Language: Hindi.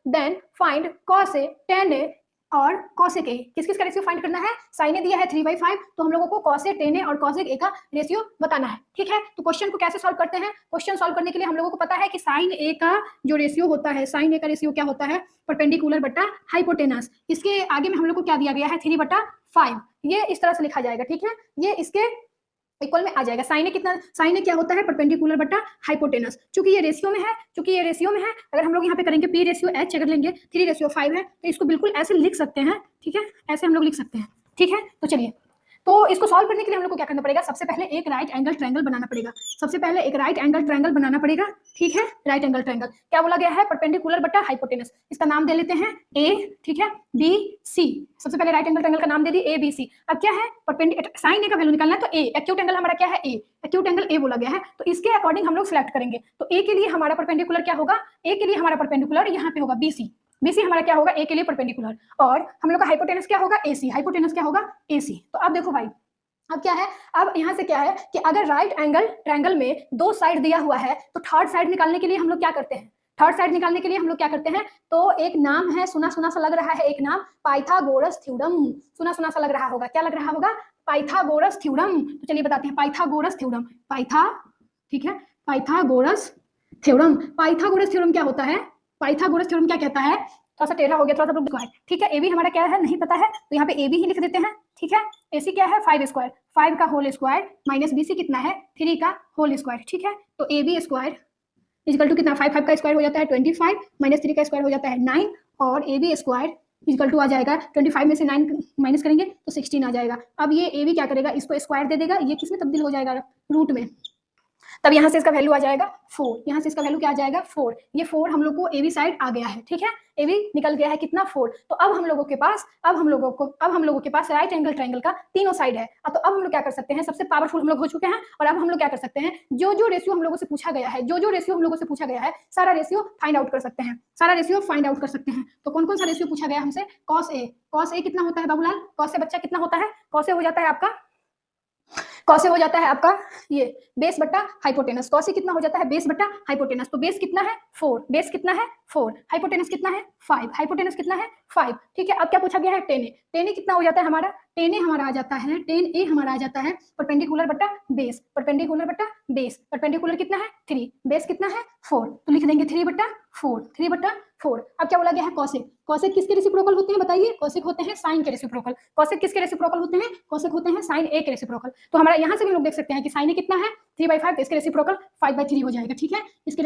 Then find cos a tan a और cosec a। किस किस का रेशियो फाइंड करना है? साइन ए दिया है 3/5, तो हम लोगों को cos a tan a और cosec a का रेशियो बताना है। ठीक है, तो क्वेश्चन को कैसे सॉल्व करते हैं? क्वेश्चन सॉल्व करने के लिए हम लोगों को पता है कि साइन ए का जो रेशियो होता है, साइन ए का रेशियो क्या होता है? परपेंडिकुलर बटा हाइपोटेनस। इसके आगे में हम लोग को क्या दिया गया है? 3/5। ये इस तरह से लिखा जाएगा। ठीक है, ये इसके इक्वल में आ जाएगा। साइन ए कितना? साइन ए क्या होता है? परपेंडिकुलर बटा हाइपोटेनस। चूंकि ये रेशियो में है, अगर हम लोग यहाँ पे करेंगे P रेशियो H अगर लेंगे 3/5 है, तो इसको बिल्कुल ऐसे लिख सकते हैं। ठीक है, ऐसे हम लोग लिख सकते हैं। ठीक है, तो चलिए, तो इसको सॉल्व करने के लिए हम लोग को क्या करना पड़ेगा? सबसे पहले एक राइट एंगल ट्रायंगल बनाना पड़ेगा। ठीक है, राइट एंगल ट्रायंगल क्या बोला गया है? परपेंडिकुलर बटा हाइपोटेनस। इसका नाम दे लेते हैं ए। ठीक है, बी सी। सबसे पहले राइट एंगल ट्रायंगल का नाम दे दी ए बी सी। अब क्या है? साइन ए का वैल्यू निकालना है, तो ए एक्यूट एंगल हमारा क्या है? ए एक्यूट एंगल ए बोला गया है, तो इसके अकॉर्डिंग हम लोग सिलेक्ट करेंगे। तो ए के लिए हमारा परपेंडिकुलर क्या होगा? ए के लिए हमारा परपेंडिकुलर यहाँ पे होगा बीसी। बीसी हमारा क्या होगा? ए के लिए परपेंडिकुलर। और हम लोग का हाइपोटेनस क्या होगा? एसी। हाइपोटेनस क्या होगा? एसी। तो अब देखो भाई, अब क्या है? अब यहाँ से क्या है कि अगर राइट एंगल ट्रायंगल में दो साइड दिया हुआ है, तो थर्ड साइड निकालने के लिए हम लोग क्या करते हैं? तो एक नाम है, सुना सुना सा लग रहा है, एक नाम पाइथागोरस थ्योरम। सुना सुना सा लग रहा होगा, क्या लग रहा होगा? Pythagoras theorem. तो चलिए बताते हैं पाइथागोरस थ्योरम। ठीक है, पाइथागोरस थ्योरम क्या होता है? पाइथागोरस थ्योरम क्या कहता है? थोड़ा सा टेढ़ा हो गया, थोड़ा सा रुक है। ठीक है, ए बी हमारा क्या है? नहीं पता है, तो यहाँ पे ए बी ही लिख देते हैं। ठीक है, एसी क्या है? 5 का होल स्क्वायर माइनस बीसी कितना है? 3 का होल स्क्वायर। ठीक है, तो a b square equal to कितना? 5 का स्क्वायर हो जाता है 25 माइनस 3 का स्क्वायर हो जाता है 9, और a b square equal to आ जाएगा 25 में से 9 माइनस करेंगे तो 16 आ जाएगा। अब ये ए बी क्या करेगा? इसको स्क्वायर दे देगा, ये किस में तब्दील हो जाएगा? रूट में। तब यहाँ से इसका वैल्यू आ जाएगा 4। यहाँ से इसका वैल्यू क्या आ जाएगा? 4। ये 4 हम लोग को ए बी साइड आ गया है। ठीक है, ए बी निकल गया है कितना? 4। तो अब हम लोगों के पास राइट एंगल ट्रायंगल का तीनों साइड है। तो अब हम लोग क्या कर सकते हैं? सबसे पावरफुल हम लोग हो चुके हैं, और अब हम लोग क्या कर सकते हैं? जो रेशियो हम लोगों से पूछा गया है, सारा रेशियो फाइंड आउट कर सकते हैं। तो कौन कौन सा रेशियो पूछा गया हमसे? cos a कितना होता है बाबूलाल? cos a बच्चा कितना होता है? cos a हो जाता है आपका ये बेस बट्टा हाइपोटेनस। cos a कितना हो जाता है? बेस बट्टा हाइपोटेनस। तो बेस कितना है? 4। बेस कितना है? 4। हाइपोटेनस कितना है? 5। ठीक है, अब क्या पूछा गया है? tan a कितना हो जाता है हमारा? tan a हमारा आ जाता है परपेंडिकुलर बट्टा बेस। परपेंडिकुलर कितना है? 3। बेस कितना है? 4। तो लिख देंगे 3/4। अब क्या बोला गया है? cosec किसके रेसिप्रोकल होते हैं बताइए? cosec होते हैं साइन के रेसिप्रोकल। cosec किसके रेसिप्रोकल होते हैं? cosec होते हैं साइन ए के रेसिप्रोकल। तो हमारा यहाँ से भी लोग देख सकते हैं कि साइन ए कितना है? 3/5, इसके रेसिप्रोकल 5/3 हो जाएगा। ठीक है, इसके